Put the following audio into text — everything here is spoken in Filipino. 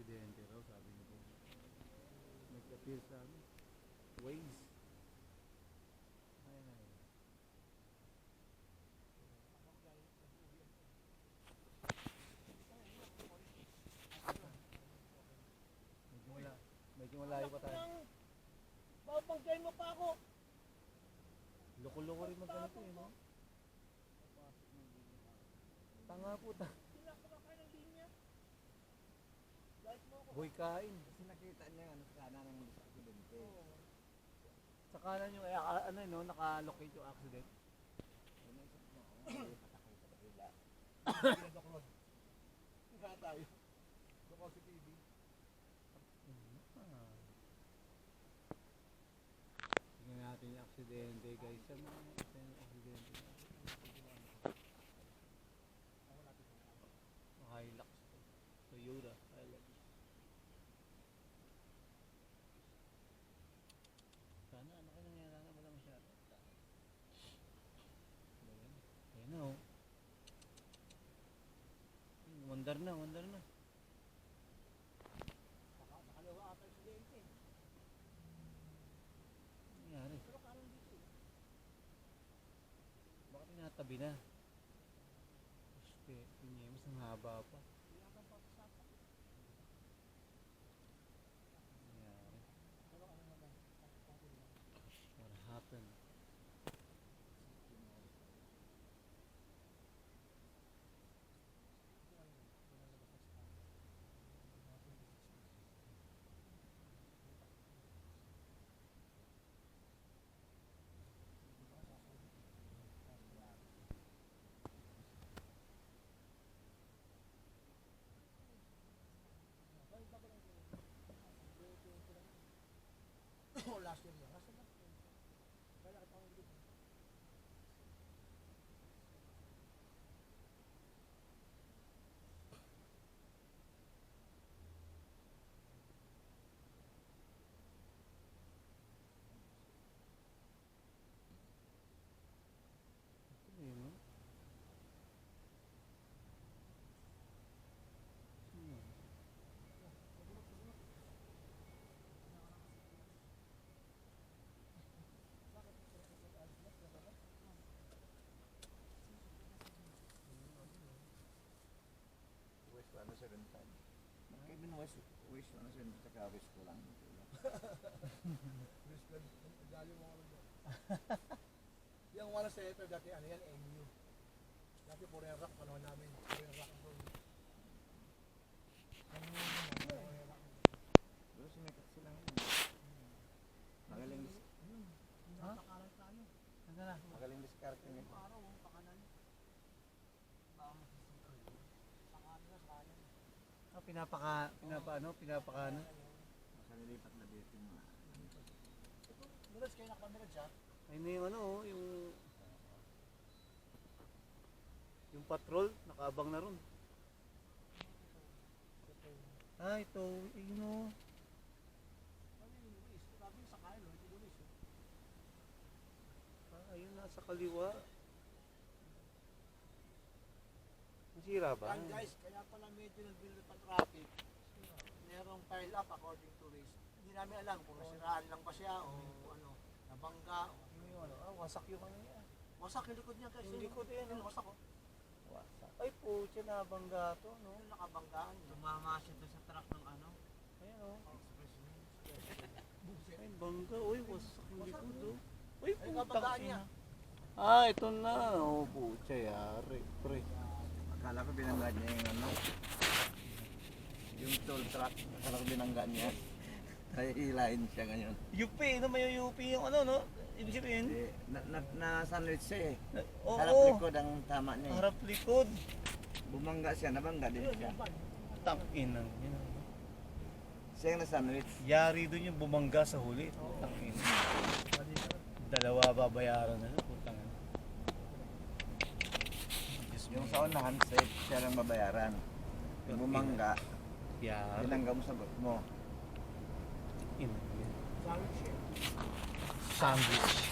aksidente raw, sabi ni Boss. Nag-appear sa amin. Waze. Ayun, ayun. Medyo malayo pa tayo. Babanggain mo pa ako. Loko-loko rin mag-ganito eh, no? Tanga po ta. Pinakabakay ng linya. Guys mo ako. Boy kain. Kasi nakita niya ano sa kanan ng aksidente. Sa kanan yung, ano no, naka-locate yung accident. Inisip mo, patakay sa kabila. Pinadoklod. Nga tayo. Doko si TV. Tingnan natin yung aksidente guys. Saan mo yung aksidente? Hilux. Toyota Hilux. Sana ano kayo nangyari na wala masyado. Ayan na oh. Wonder na, wonder na. Nakalawa ata yung silente. Ano nangyari? Pero karon dito. Bakit tinatabi na? Este, yun mas ang haba pa. Pinakang papasapak. Ano nangyari? Pero ano naman. What happened? Last year yan. Last year lang. Kaya kita akong dito. Ito yun, no? Hmm. West 175. Kevin West 175 saka West ko lang. Brisbane. Dali mo ako doon. Yung wala sa ito dati ano yan, MU. Dati Foreign Rock panahon namin. Foreign Rock doon. Pero sumikat sila ngayon. Magaling Ha? Pakalan sa ano. Ano na? magaling diskarte niya. Araw, ang pakanan. Baka masisintol. Pakanan na sa kanan. Ah, pinapaka ano? Makalilipat na dito yung mga. Ito, Miraz kayo nakapamiraz siya. Ayun na yung ano, oh, yung patrol, nakaabang na ron. Ah, ito, ayun o. Ano yung Luis? Sabi yung sa kanan, ito Luis. Ah, ayun, nasa kaliwa. Nasira ba? Yan guys, kaya pala medyo nag-build pa traffic. Merong pile up according to race. Hindi namin alam kung nasiraan lang ba siya o ano, nabangga. Yung ano, wasak yung ano niya. Wasak yung likod niya guys. Yung likod yan, Yung wasak ko. Wasak. Ay po, siya nabangga to, no? Yung nakabanggaan niya. Tumama siya doon sa truck ng ano, Ayan o. express lane. Ay, bangga. Uy, wasak yung likod, oh. Uy, Ay, putang kabanggaan niya. ina. Ah, ito na. Oh, pucha, yari. Pre. Akala ko binangga niya yung ano. Yung toll truck. Akala ko binangga niya. Kaya hilahin siya ngayon. UP, no? May UP yung ano, no? Ibig sabihin? Na sandwich siya eh. Oo. Harap likod ang tama niya eh. Harap likod. Bumangga siya, nabangga din siya. Tangina. Siya yung na-sandwich. Yari doon yung bumangga sa huli. Tangina. Dalawa babayaran na. Putang ina. Yung sa unahan, siya lang babayaran. Yung bumangga, Yari. binangga mo sa bot mo. Ina. Sandwich eh. Sandwich.